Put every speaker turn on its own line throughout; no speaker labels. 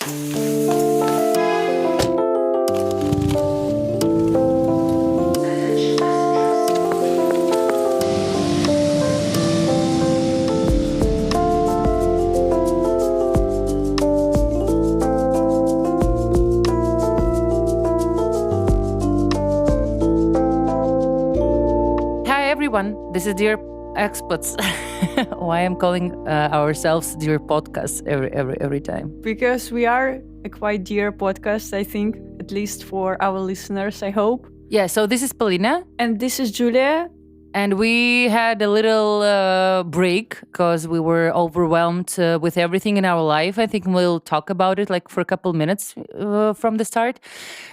Hi everyone, this is Dear Experts. Why I'm calling ourselves Dear Podcast every time.
Because we are a quite dear podcast, I think, at least for our listeners, I hope.
Yeah, so this is Polina,
And this is Julia.
and we had a little break because we were overwhelmed with everything in our life. I think we'll talk about it like for a couple minutes from the start.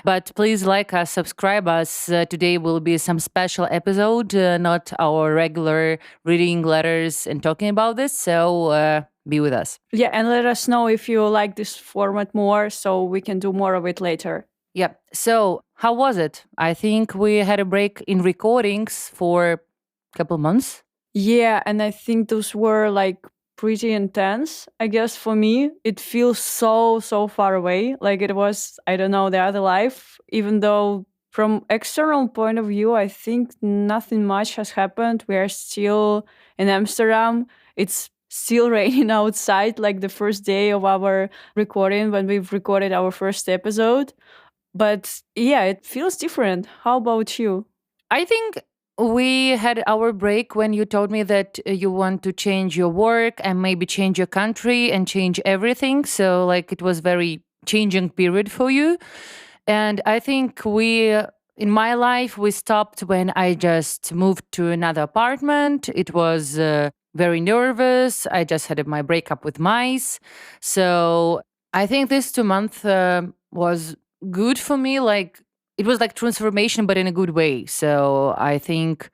But please like us, subscribe us. Today will be some special episode, not our regular reading letters and talking about this. So be with us.
Yeah, and let us know if you like this format more so we can do more of it later.
Yeah. So how was it? I think we had a break in recordings for a couple months.
Yeah, and I think those were like pretty intense. I guess for me, it feels so far away. Like it was, I don't know, the other life, even though from external point of view, I think nothing much has happened. We are still in Amsterdam. It's still raining outside, like the first day of our recording when we've recorded our first episode. But yeah, it feels different. How about you?
I think we had our break when you told me that you want to change your work and maybe change your country and change everything. So like it was very changing period for you. And I think in my life, we stopped when I just moved to another apartment. It was very nervous. I just had my breakup with mice. So I think this 2 month was good for me. Like it was like transformation, but in a good way. So I think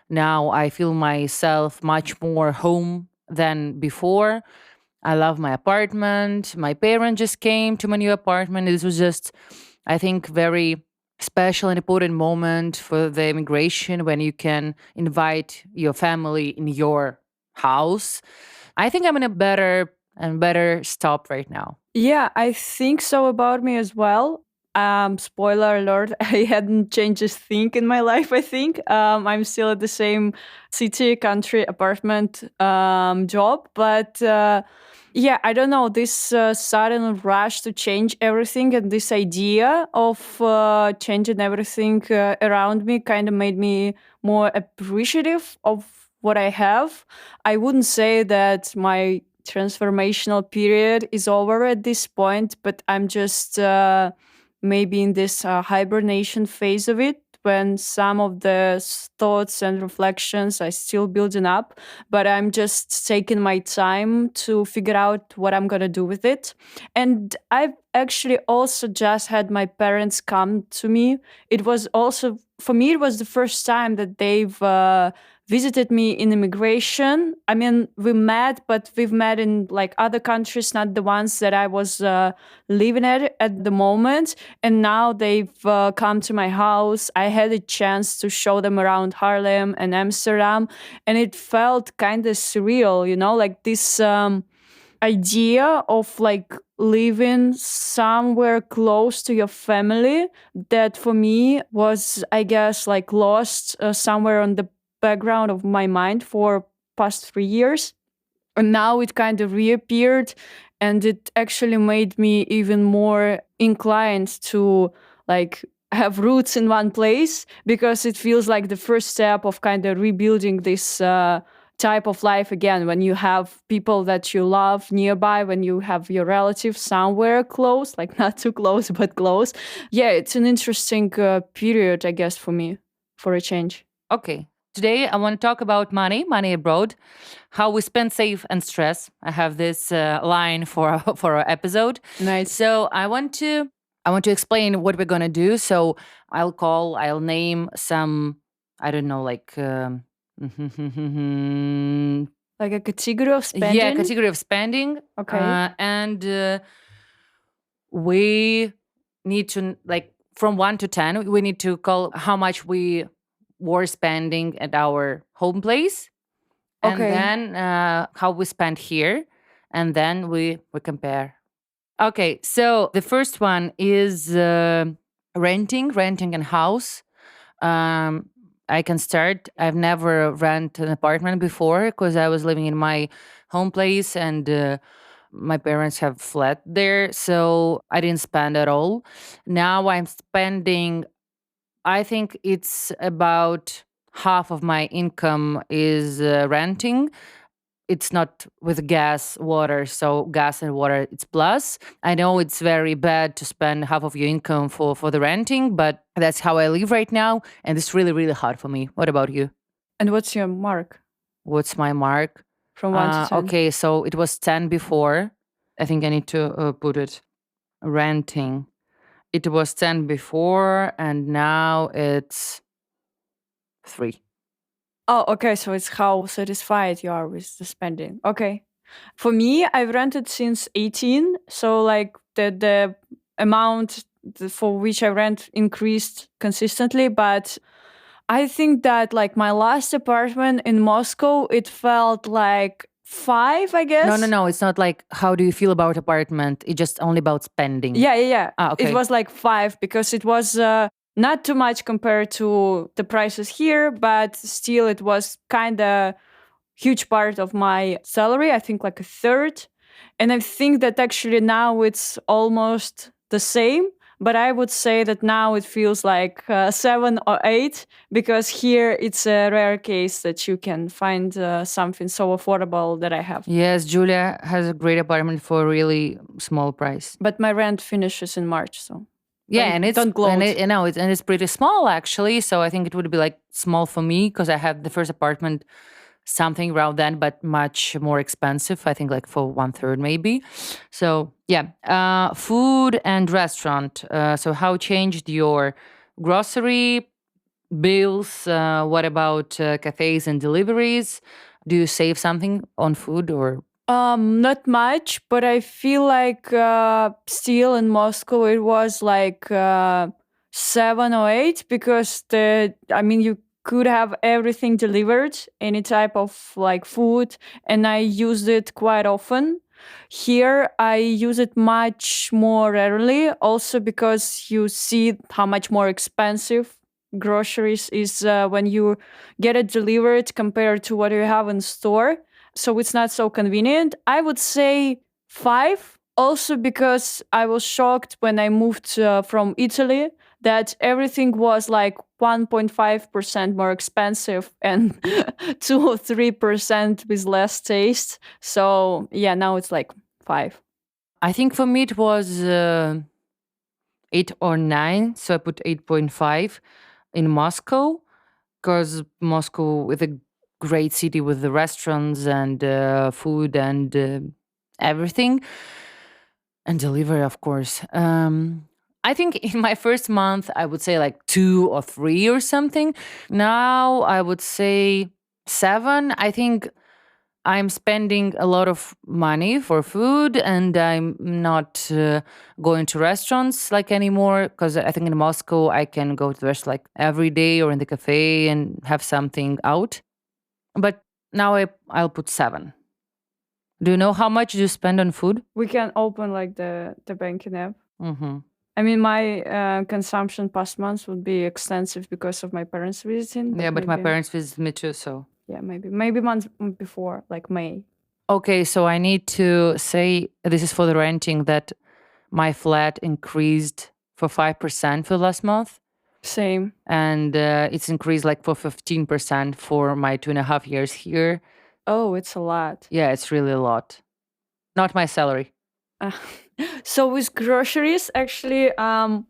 now I feel myself much more home than before. I love my apartment. My parents just came to my new apartment. This was just, I think, very special and important moment for the immigration when you can invite your family in your house. I think I'm in a better and better stop right now.
Yeah, I think so about me as well. Spoiler alert, I hadn't changed a thing in my life, I think. I'm still at the same city, country, apartment, job. But yeah, I don't know, this sudden rush to change everything and this idea of changing everything around me kind of made me more appreciative of what I have. I wouldn't say that my transformational period is over at this point, but I'm just maybe in this hibernation phase of it when some of the thoughts and reflections are still building up, but I'm just taking my time to figure out what I'm going to do with it. And I've actually also just had my parents come to me. It was also, for me, it was the first time that they've visited me in immigration. I mean, we met, but we've met in like other countries, not the ones that I was living at the moment. And now they've come to my house. I had a chance to show them around Haarlem and Amsterdam, and it felt kind of surreal, you know, like this idea of like living somewhere close to your family that for me was, I guess, like lost somewhere on the background of my mind for past 3 years, and now it kind of reappeared, and it actually made me even more inclined to like have roots in one place, because it feels like the first step of kind of rebuilding this type of life again, when you have people that you love nearby, when you have your relatives somewhere close, like not too close but close. Yeah, it's an interesting period, I guess, for me, for a change.
Okay. Today I want to talk about money abroad, how we spend, save, and stress. I have this line for for our episode.
Nice.
So I want to explain what we're gonna do. So I'll name some, I don't know, like
Like a category of spending?
yeah, category of spending.
Okay.
And we need to, like, from 1 to 10, we need to call how much we were spending at our home place, and
Okay.
then how we spend here, and then we compare. Okay, so the first one is renting a house. Um, I can start. I've never rent an apartment before because I was living in my home place and my parents have fled there, so I didn't spend at all. Now I'm spending. I think it's about half of my income is renting. It's not with gas, water. So gas and water, it's plus. I know it's very bad to spend half of your income for the renting, but that's how I live right now, and it's really really hard for me. What about you?
And what's your mark
What's my mark?
from 1 to 10?
Okay, so it was 10 before. I think I need to put it renting. It was 10 before, and now it's 3.
Oh, okay. So it's how satisfied you are with the spending. Okay. For me, I've rented since 18. So like the amount for which I rent increased consistently. But I think that like my last apartment in Moscow, it felt like 5, I
No, no,
guess.
no. It's not like how do you feel about apartment. It's just only about spending.
Yeah, yeah, yeah.
Ah,
It
okay.
was like 5 because it was not too much compared to the prices here, but still it was kind of huge part of my salary. I think like a third. And I think that actually now it's almost the same. But I would say that now it feels like 7 or 8 because here it's a rare case that you can find something so affordable that I have.
Yes, Julia has a great apartment for a really small price.
But my rent finishes in March, so
Yeah, and it's
don't
and
gloat.
it, you know it's and it's pretty small actually. So I think it would be like small for me because I had the first apartment something around then, but much more expensive. I think like for one third maybe. So yeah, food and restaurant. So how changed your grocery bills? What about cafes and deliveries? Do you save something on food or?
Not much, but I feel like still in Moscow it was like 7 or 8 because I mean you could have everything delivered, any type of like food, and I used it quite often. Here I use it much more rarely, also because you see how much more expensive groceries is when you get it delivered compared to what you have in store, so it's not so convenient. I would say 5, also because I was shocked when I moved from Italy that everything was like 1.5% more expensive and 2 or 3% with less taste. So, yeah, now it's like 5.
I think for me it was 8 or 9, so I put 8.5 in Moscow because Moscow is a great city with the restaurants and food and everything, and delivery, of course. I think in my first month I would say like 2 or 3 or something. Now I would say 7. I think I'm spending a lot of money for food and I'm not going to restaurants like anymore because I think in Moscow I can go to the restaurant like every day or in the cafe and have something out. But now I'll put 7. Do you know how much you spend on food?
We can open like the banking app.
Hmm.
I mean, my consumption past months would be extensive because of my parents visiting,
Yeah,
but
but my
maybe,
parents visit me too, so.
yeah, maybe months before, like May.
Okay, so I need to say this is for the renting that my flat increased for 5% for last month.
Same.
And it's increased like for 15% for my 2.5 years here.
Oh, it's a lot.
Yeah, it's really a lot. Not my salary.
Uh, so with groceries, actually,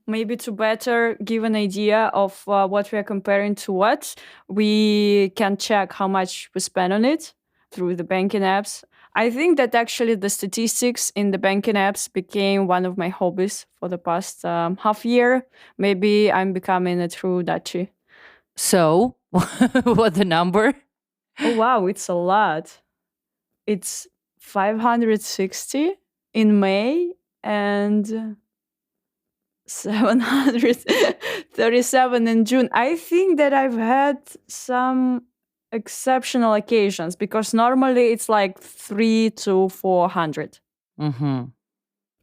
maybe to better give an idea of what we are comparing to what, we can check how much we spend on it through the banking apps. I think that actually the statistics in the banking apps became one of my hobbies for the past half year. Maybe I'm becoming a true Dachi.
So, what the number?
Oh wow, it's a lot. It's 560 in May and 737 in June. I think that I've had some exceptional occasions because normally it's like 3 to 400.
Hmm.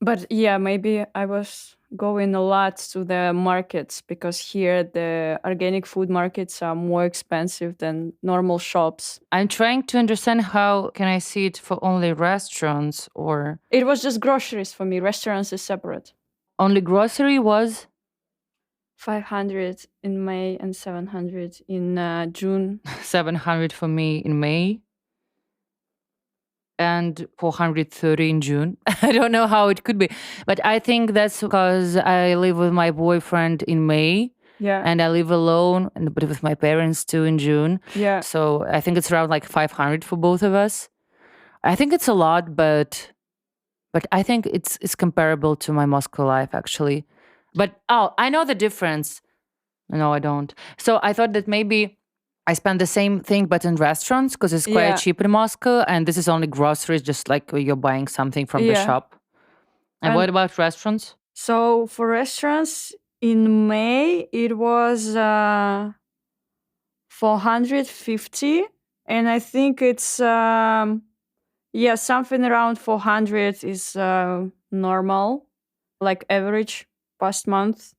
But yeah, maybe I was going a lot to the markets because here the organic food markets are more expensive than normal shops.
I'm trying to understand how can I see it for only restaurants or
It was just groceries for me. Restaurants is separate.
only grocery was
500 in May and 700 in June.
700 for me in May and 430 in June. I don't know how it could be, but I think that's because I live with my boyfriend in May
Yeah,
and I live alone and but with my parents too in June.
yeah,
So I think it's around like 500 for both of us. I think it's a lot, but I think it's comparable to my Moscow life actually. But oh, I know the difference. No, I don't. So I thought that maybe I spend the same thing but in restaurants because it's quite
yeah,
cheap in Moscow and this is only groceries just like you're buying something from the
yeah.
shop. And
And
what about restaurants?
so for restaurants in May, it was 450. And I think it's, yeah, something around 400 is normal, like average past month.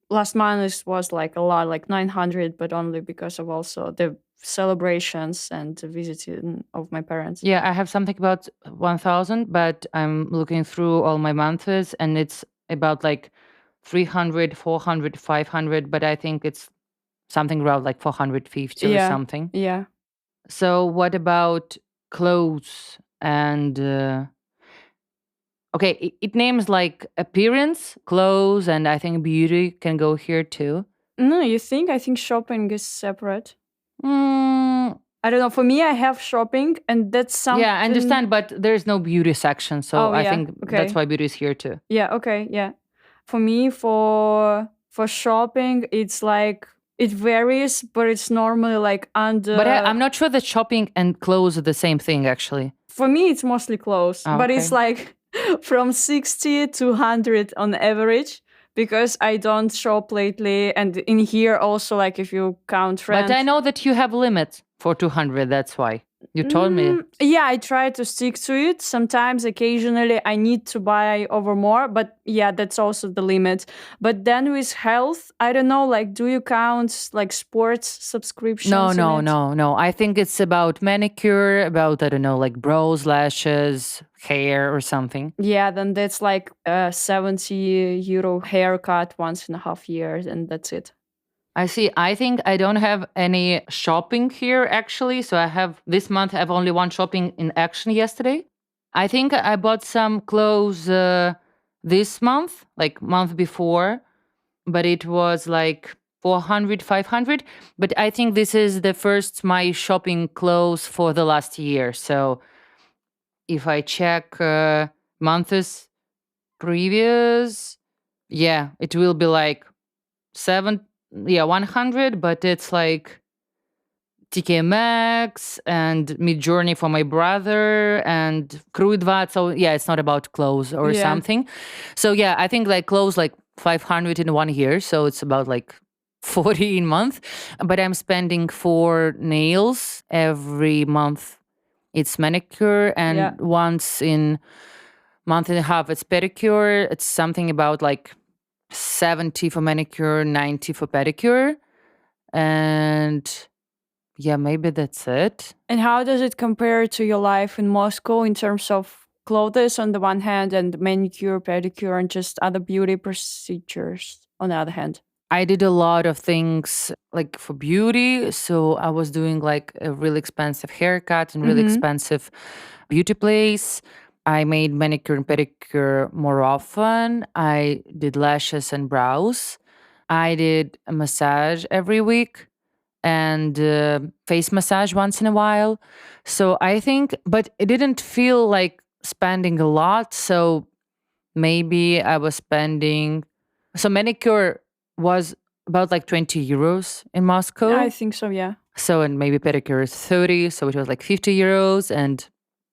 Last month was like a lot, like 900, but only because of also the celebrations and the visiting of my parents.
Yeah, I have something about 1000, but I'm looking through all my months and it's about like 300, 400, 500. But I think it's something around like 450 or
Yeah,
something.
yeah.
So what about clothes and okay, it names like appearance, clothes, and I think beauty can go here too.
No, you think? I think shopping is separate.
Mm,
I don't know. For me, I have shopping, and that's
yeah, I
something.
understand, but there's no beauty section, so
Oh
I
yeah,
think that's
okay,
why beauty is here too.
yeah, okay, yeah. For me, for shopping, it's like it varies, but it's normally like
But
under.
I'm not sure that shopping and clothes are the same thing, actually.
For me, it's mostly clothes,
Ah,
but it's
okay.
like from 60 to 100 on average because I don't shop lately. And in here also, like if you count
But I
rent,
know that you have limits for 200. That's why you told me.
yeah, I try to stick to it. Sometimes, occasionally, I need to buy over more, but yeah, that's also the limit. But then with health, I don't know, like, do you count like sports
No,
subscriptions in
no,
it?
no, no. I think it's about manicure, about I don't know, like brows, lashes, hair, or something.
Yeah, then that's like a 70 euro haircut once in a half years, and that's it.
I see. I think I don't have any shopping here actually. So I have this month, I have only one shopping in action yesterday. I think I bought some clothes this month, like month before, but it was like 400, 500. But I think this is the first my shopping clothes for the last year. So if I check months previous, yeah, it will be like seven, yeah, 100, but it's like TK Maxx and Mid Journey for my brother and Kruidvat. So yeah, it's not about clothes or
Yeah,
something. So yeah, I think like clothes like 500 in 1 year. So it's about like 40 in month. But I'm spending for nails every month. It's manicure
yeah,
and once in month and a half it's pedicure. It's something about like 70 for manicure, 90 for pedicure. And yeah, maybe that's it.
and how does it compare to your life in Moscow in terms of clothes on the one hand and manicure, pedicure, and just other beauty procedures on the other hand?
I did a lot of things like for beauty. So I was doing like a really expensive haircut and really
Mm-hmm.
expensive beauty place. I made manicure and pedicure more often. I did lashes and brows. I did a massage every week and face massage once in a while. So I think, but it didn't feel like spending a lot. So maybe I was spending, so manicure was about like 20 euros in
I
Moscow.
think so, yeah.
So, and maybe pedicure is 30. So it was like 50 euros. And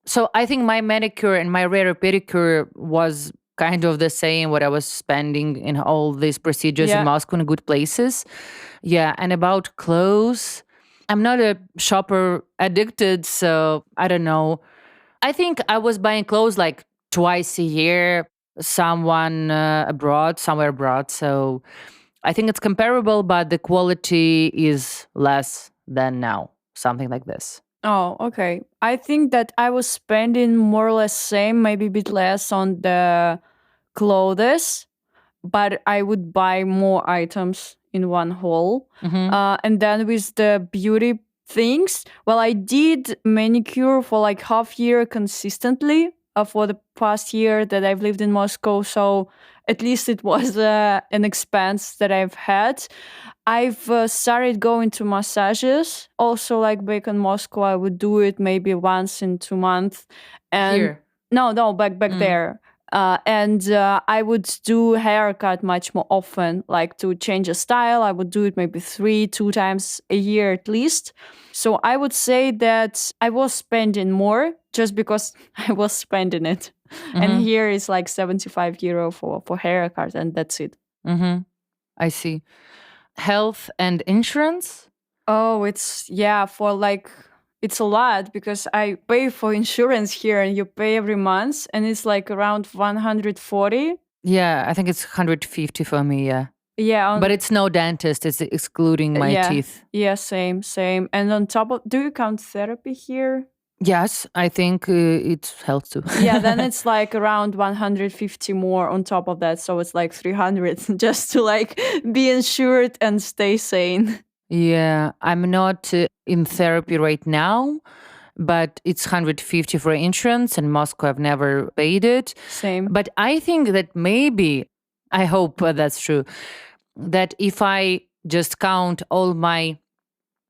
so I think my manicure and my rare pedicure was kind of the same what I was spending in all these procedures in
Yeah.
Moscow in good places. Yeah. And about clothes, I'm not a shopper addicted. So I don't know. I think I was buying clothes like twice a year. someone abroad, somewhere abroad. So I think it's comparable, but the quality is less than now. Something like this.
Oh, okay. I think that I was spending more or less same, maybe a bit less on the clothes, but I would buy more items in one haul.
Mm-hmm.
And then with the beauty things, well, I did manicure for like half year consistently for the past year that I've lived in Moscow. So at least it was an expense that I've had. I've started going to massages. Also, like back in Moscow, I would do it maybe once in 2 months. And
Here.
no, back
Mm.
there. And I would do haircut much more often, like to change a style. I would do it maybe two times a year at least. So I would say that I was spending more just because I was spending it. And
Mm-hmm.
here is like 75 euro for haircut, and that's it.
Mm-hmm. I see. Health and insurance?
Oh, it's yeah, for like it's a lot because I pay for insurance here and you pay every month and it's like around 140.
Yeah, I think it's 150 for me, yeah.
Yeah,
But it's no dentist, it's excluding my
yeah.
teeth.
Yeah, same. And on top of do you count therapy here?
Yes, I think it helps too.
Yeah, then it's like around 150 more on top of that, so it's like 300 just to like be insured and stay sane.
Yeah, I'm not in therapy right now, but it's 150 for insurance and Moscow I've never paid it.
Same.
But I think that maybe, I hope that's true, that if I just count all my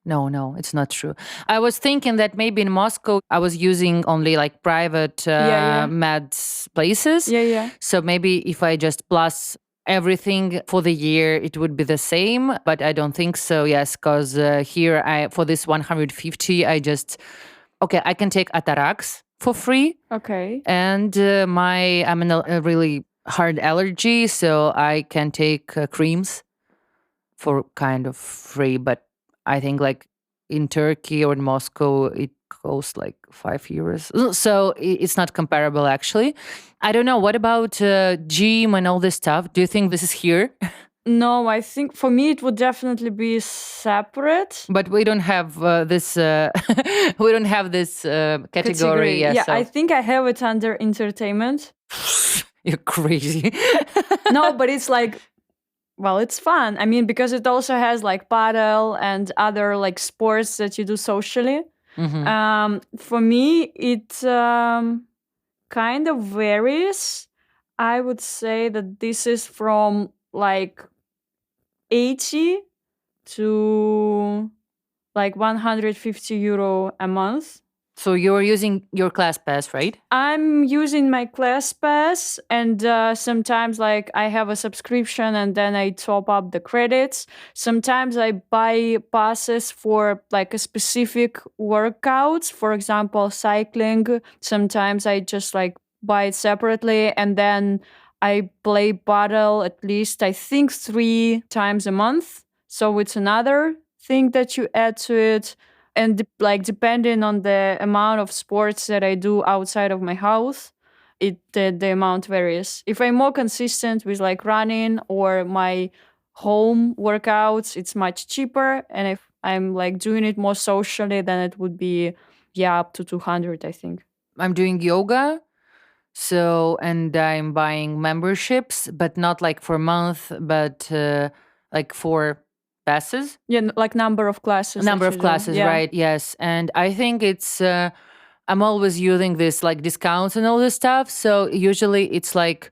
no, no, it's not true. I was thinking that maybe in Moscow I was using only like private
Yeah.
meds places.
Yeah.
So maybe if I just plus everything for the year, it would be the same. But I don't think so. Yes, because here I for this 150, I just okay, I can take Atarax for free,
Okay.
and I'm in a really hard allergy, so I can take creams for kind of free, but I think like in Turkey or in Moscow, it costs like 5 euros. So it's not comparable actually. I don't know. What about gym and all this stuff? Do you think this is here?
No, I think for me it would definitely be separate
But we don't have this. We don't have this category.
category.
Yeah.
Yeah, I
So
think I have it under entertainment.
you're crazy.
No, but it's like, well, it's fun. I mean, because it also has like paddle and other like sports that you do socially.
Hmm.
For me, it kind of varies. I would say that this is from like 80 to like 150 euro a month.
So you're using your class pass, right?
I'm using my class pass, and sometimes like I have a subscription and then I top up the credits. Sometimes I buy passes for like a specific workouts, for example, cycling. Sometimes I just like buy it separately and then I play paddle at least I think 3 times a month. So it's another thing that you add to it, and like depending on the amount of sports that I do outside of my house, the amount varies. If I'm more consistent with like running or my home workouts, it's much cheaper, and if I'm like doing it more socially, then it would be yeah up to 200, I think.
I'm doing yoga. So, and I'm buying memberships, but not like for a month, but like for passes.
Yeah, like number of classes
Number
that you
of
do.
classes,
Yeah.
right? Yes. And I think I'm always using this like discounts and all this stuff. So usually it's like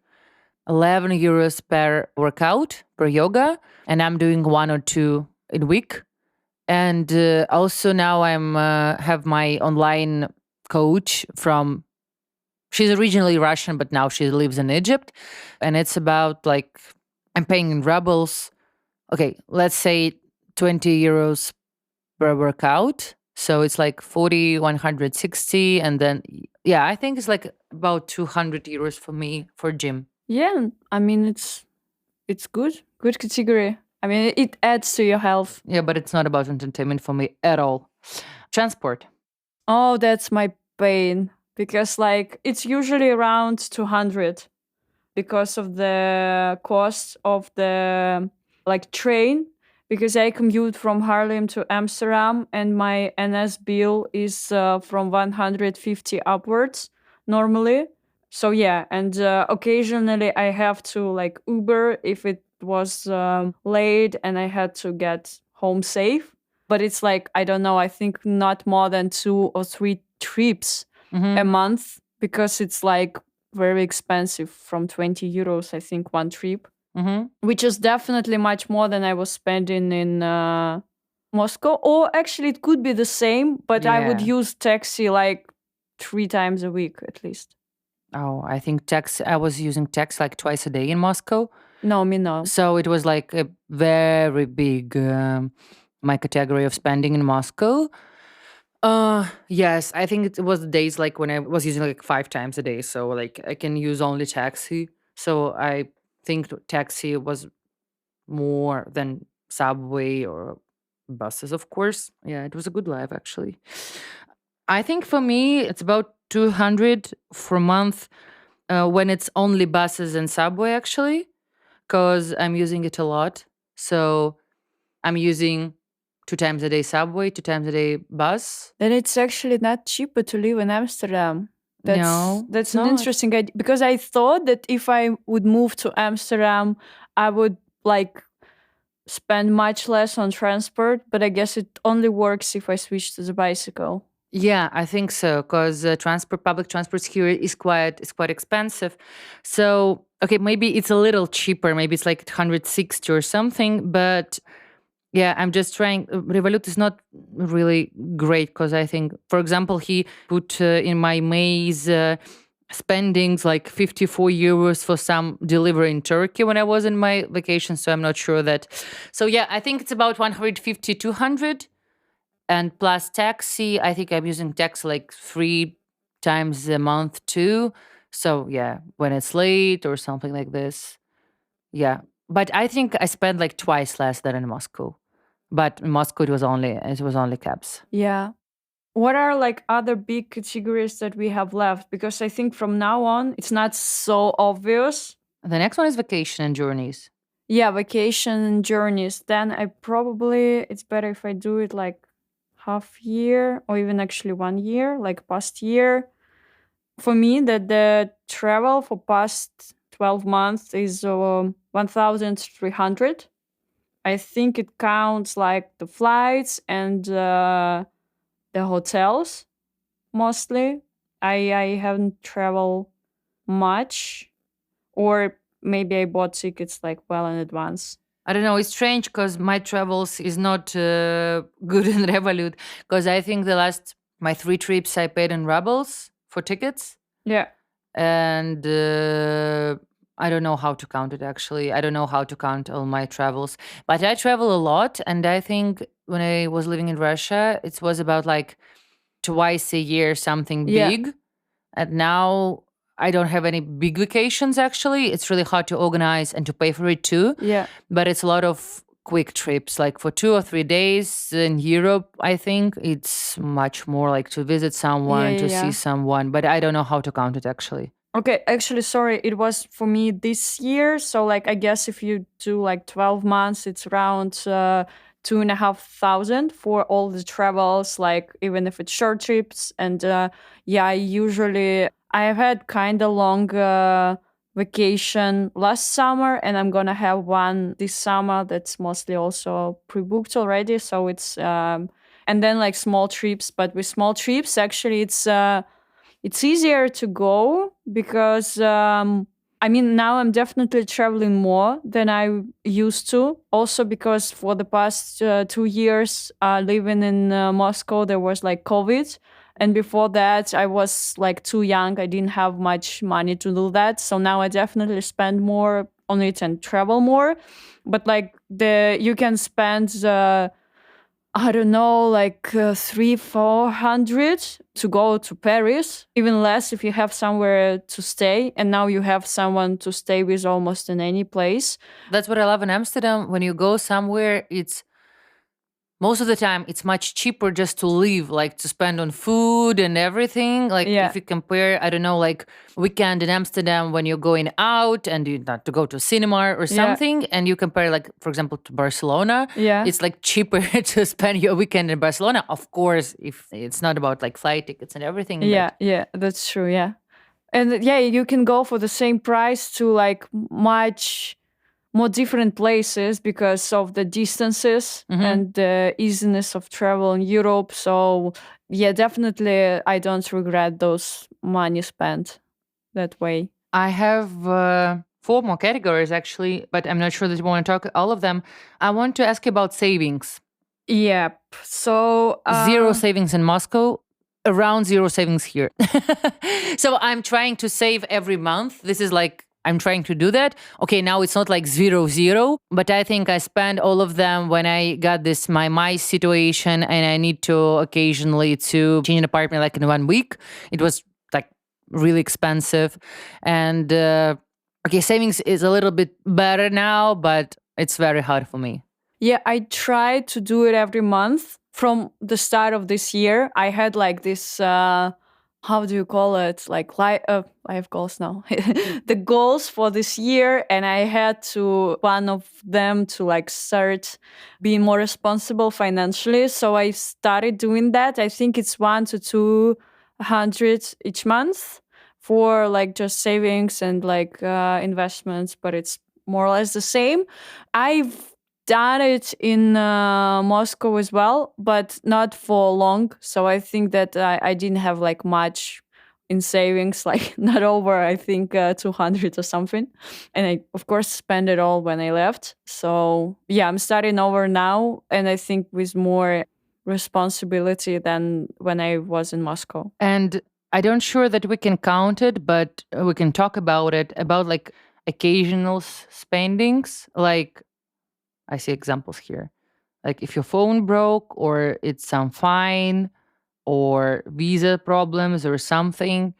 11 euros per workout, per yoga. And I'm doing one or two in a week. And also now have my online coach from she's originally Russian, but now she lives in Egypt. And it's about like, I'm paying in rubles. Okay, let's say 20 euros per workout. So it's like 40, 160. And then, yeah, I think it's like about 200 euros for me for gym.
Yeah, I mean it's good category. I mean it adds to your health.
Yeah, but it's not about entertainment for me at all. Transport.
Oh, that's my pain because like it's usually around 200. because of the cost of the like train, because I commute from Haarlem to Amsterdam and my NS bill is from 150 upwards normally. So yeah, and occasionally I have to like Uber if it was late and I had to get home safe. But it's like, I don't know, I think not more than 2 or 3 trips a
Mm-hmm.
month, because it's like very expensive, from 20 euros, I think, one trip,
Mm-hmm.
which is definitely much more than I was spending in Moscow. Or actually, it could be the same, but I would
Yeah.
use taxi like 3 times a week at least.
Oh, I think tax. I was using tax like twice a day in Moscow,
No, me no.
so it was like a very big my category of spending in Moscow. Yes, I think it was the days like when I was using like 5 times a day, so like I can use only taxi. So I think taxi was more than subway or buses, of course. Yeah, it was a good life actually. I think for me it's about 200 for a month when it's only buses and subway actually, because I'm using it a lot. So I'm using 2 times a day subway, 2 times a day bus.
Then it's actually not cheaper to live in Amsterdam. That's
No, it's
that's an
not.
interesting idea, because I thought that if I would move to Amsterdam, I would like spend much less on transport, but I guess it only works if I switch to the bicycle.
Yeah, I think so because public transport here is quite expensive. So okay, maybe it's a little cheaper. Maybe it's like 160 or something. But yeah, I'm just trying. Revolut is not really great because I think, for example, he put in my May's spendings like 54 euros for some delivery in Turkey when I was in my vacation. So I'm not sure that. So yeah, I think it's about 150, 200 and plus taxi. I think I'm using taxi like 3 times a month too. So yeah, when it's late or something like this, yeah. But I think I spent like twice less than in Moscow. But in Moscow it was only cabs.
Yeah. What are like other big categories that we have left? Because I think from now on it's not so obvious.
The next one is vacation and journeys.
Yeah, vacation journeys. Then I probably, it's better if I do it like half year or even actually 1 year, like past year. For me, that the travel for past 12 months is 1,300. I think it counts like the flights and the hotels mostly. I haven't traveled much, or maybe I bought tickets like well in advance.
I don't know. It's strange because my travels is not good in Revolut because I think the last my 3 trips I paid in rubles for tickets
Yeah,
and I don't know how to count it actually. I don't know how to count all my travels, but I travel a lot, and I think when I was living in Russia, it was about like twice a year something
yeah,
big, and now I don't have any big vacations actually. It's really hard to organize and to pay for it too,
yeah,
but it's a lot of quick trips like for 2 or 3 days in Europe. I think it's much more like to visit
yeah,
someone,
yeah,
to see
yeah.
someone, but I don't know how to count it actually.
Okay, actually, sorry, it was for me this year. So, like, I guess if you do like 12 months, it's around 2,500 for all the travels, like, even if it's short trips. And yeah, I have had kind of long vacation last summer, and I'm gonna have one this summer that's mostly also pre booked already. So, and then like small trips, but with small trips, actually, it's easier to go because I mean, now I'm definitely traveling more than I used to. Also, because for the past 2 years living in Moscow, there was like COVID. And before that, I was like too young. I didn't have much money to do that. So now I definitely spend more on it and travel more. But like you can spend I don't know, like 300, 400 to go to Paris, even less if you have somewhere to stay. And now you have someone to stay with almost in any place.
That's what I love in Amsterdam. When you go somewhere, it's most of the time it's much cheaper just to live, like to spend on food and everything. Like
Yeah.
if you compare, I don't know, like weekend in Amsterdam when you're going out and you not to go to cinema or
Yeah.
something, and you compare, like, for example, to Barcelona,
Yeah.
it's like cheaper to spend your weekend in Barcelona. Of course, if it's not about like flight tickets and everything,
Yeah.
but
Yeah. That's true. Yeah. And yeah, you can go for the same price to like much more different places because of the distances
Mhm.
and the easiness of travel in Europe. So yeah, definitely I don't regret those money spent that way.
I have four more categories actually, but I'm not sure that you want to talk all of them. I want to ask you about savings.
Yep. So
Zero savings in Moscow, around zero savings here. So I'm trying to save every month. This is like I'm trying to do that. Okay, now it's not like zero zero, but I think I spend all of them when I got this my mice situation and I need to occasionally to change an apartment like in 1 week. It was like really expensive, and okay, savings is a little bit better now, but it's very hard for me.
yeah, I try to do it every month from the start of this year. I had like this how do you call it? I have goals now. The goals for this year, and I had to one of them to like start being more responsible financially. So I started doing that. I think it's 1 to 200 each month for like just savings and like investments, but it's more or less the same. I've done it in Moscow as well, but not for long. So I think that I didn't have like much in savings, like not over, I think 200 or something. And I, of course, spent it all when I left. So yeah, I'm starting over now. And I think with more responsibility than when I was in Moscow.
And I don't sure that we can count it, but we can talk about it about like occasional spendings. Like I see examples here. Like if your phone broke or it's some fine or visa problems or something.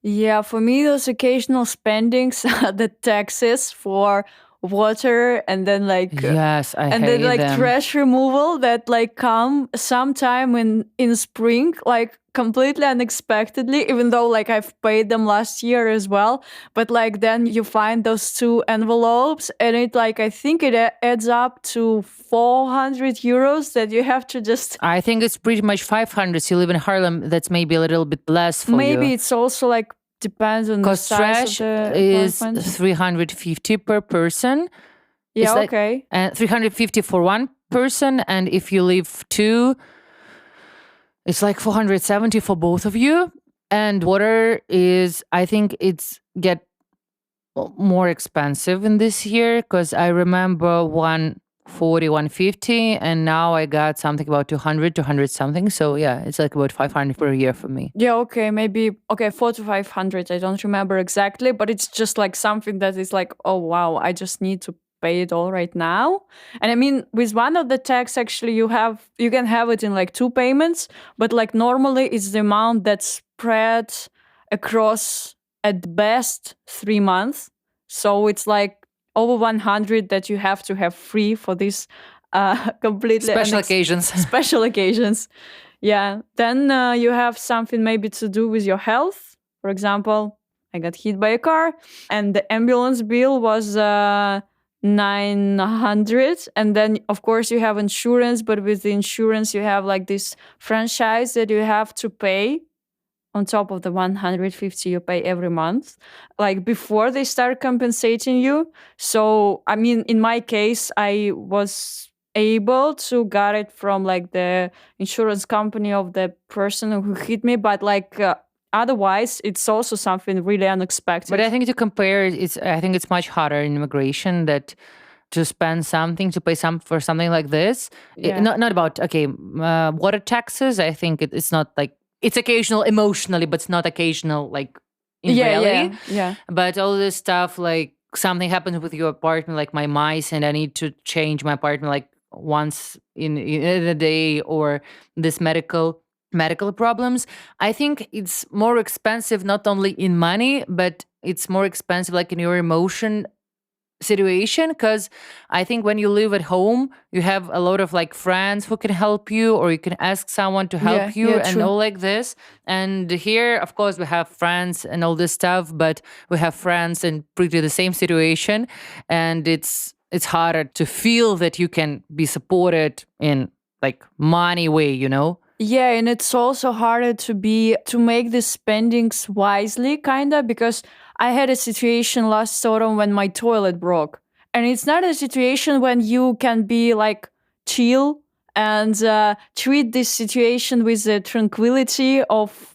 Yeah, for me, those occasional spendings are the taxes for water
Yes, I
and then
hate
like
them.
trash removal that like come sometime in spring, like completely unexpectedly, even though like I've paid them last year as well. But like then you find those two envelopes and it like I think it adds up to 400 euros that you have to just
I think it's pretty much 500. You live in Harlem, that's maybe a little bit less for
maybe
you.
it's also like depends on the
Because
size of
trash
the
is
apartment.
350 per person. It's
Yeah,
like
okay.
350 for one person, and if you live two, it's like 470 for both of you. And water is, I think it's get more expensive in this year because I remember 140, 150, and now I got something about 200, 200 something. So yeah, it's like about 500 per year for me.
Yeah, okay, maybe okay, 4 to 500. I don't remember exactly, but it's just like something that is like, oh wow, I just need to pay it all right now. And I mean, with one of the tax, actually, you can have it in like two payments, but like normally it's the amount that's spread across at best 3 months. So it's like over 100 that you have to have free for this completely
Special occasions.
special occasions. Yeah. Then you have something maybe to do with your health. For example, I got hit by a car and the ambulance bill was 900. And then, of course, you have insurance, but with the insurance, you have like this franchise that you have to pay on top of the 150 you pay every month, like before they start compensating you. So, I mean, in my case, I was able to get it from like the insurance company of the person who hit me, but like otherwise, it's also something really unexpected.
But I think to compare, I think it's much harder in immigration that to spend something to pay some for something like this.
Yeah.
Not about okay water taxes. I think it's not like it's occasional emotionally, but it's not occasional like in
Yeah,
reality.
yeah, yeah.
But all this stuff like something happens with your apartment, like my mice, and I need to change my apartment like once in a day, or this medical problems. I think it's more expensive not only in money, but it's more expensive like in your emotion situation, because I think when you live at home, you have a lot of like friends who can help you, or you can ask someone to
Yeah,
help you
yeah,
and
true.
all like this. And here, of course, we have friends and all this stuff, but we have friends in pretty the same situation, and it's harder to feel that you can be supported in like money way, you know?
Yeah, and it's also harder to make the spendings wisely, kinda, because I had a situation last autumn when my toilet broke, and it's not a situation when you can be like chill and treat this situation with the tranquility of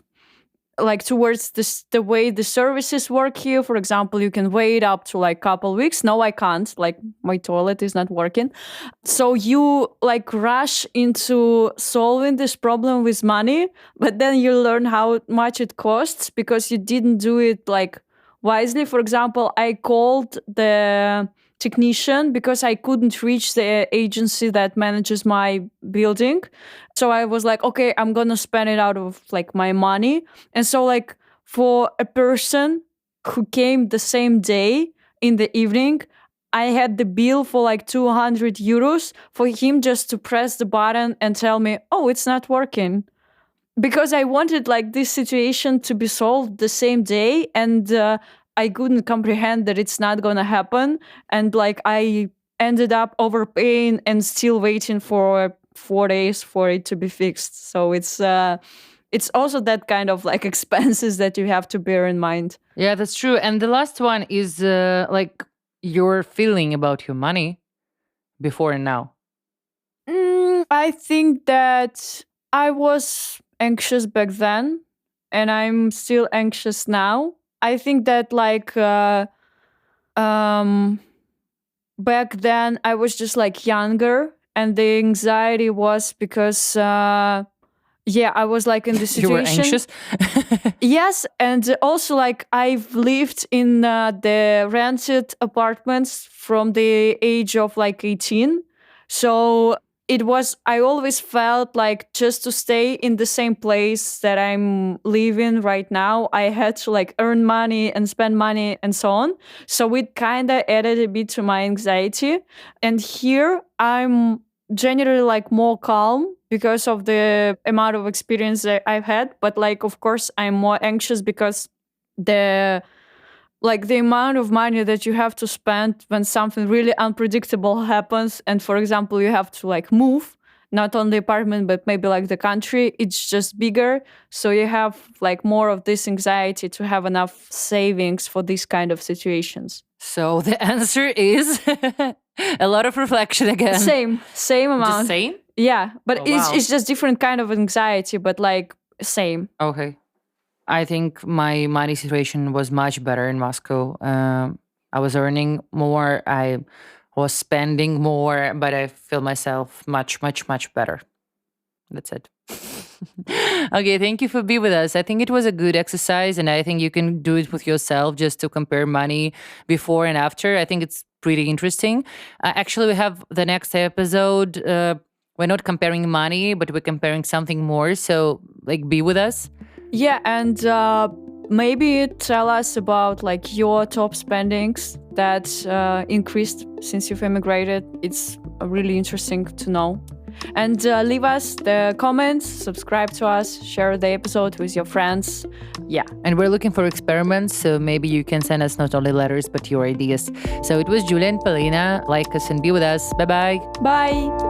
like towards this the way the services work here. For example, you can wait up to like couple weeks. No, I can't. Like my toilet is not working, so you like rush into solving this problem with money, but then you learn how much it costs because you didn't do it like wisely. For example, I called the technician because I couldn't reach the agency that manages my building. So I was like, okay, I'm gonna spend it out of like my money. And so like for a person who came the same day in the evening, I had the bill for like 200 euros for him just to press the button and tell me, oh, it's not working. Because I wanted like this situation to be solved the same day, and I couldn't comprehend that it's not gonna happen. And like I ended up overpaying and still waiting for 4 days for it to be fixed. So it's also that kind of like expenses that you have to bear in mind.
Yeah, that's true. And the last one is like your feeling about your money before and now.
I think that I was anxious back then, and I'm still anxious now. I think that um back then I was just like younger, and the anxiety was because yeah, I was like in the
You were
situation.
anxious.
Yes, and also like I've lived in the rented apartments from the age of like 18. So it was, I always felt like just to stay in the same place that I'm living right now, I had to like earn money and spend money and so on. So it kind of added a bit to my anxiety. And here I'm generally like more calm because of the amount of experience that I've had. But like, of course, I'm more anxious because the like the amount of money that you have to spend when something really unpredictable happens, and for example, you have to like move not only apartment but maybe like the country, it's just bigger. So you have like more of this anxiety to have enough savings for these kind of situations.
So the answer is a lot of reflection again.
Same
Just
amount.
same?
Yeah, but
Oh,
it's
wow.
it's just different kind of anxiety, but like same.
Okay. I think my money situation was much better in Moscow. I was earning more. I was spending more, but I feel myself much, much, much better. That's it. Okay, thank you for being with us. I think it was a good exercise, and I think you can do it with yourself just to compare money before and after. I think it's pretty interesting. Actually, we have the next episode. We're not comparing money, but we're comparing something more. So, like, be with us.
Yeah, and maybe tell us about like your top spendings that increased since you've immigrated. It's really interesting to know. And leave us the comments, subscribe to us, share the episode with your friends. Yeah.
And we're looking for experiments, so maybe you can send us not only letters, but your ideas. So it was Julia and Polina. Like us and be with us. Bye bye.
Bye.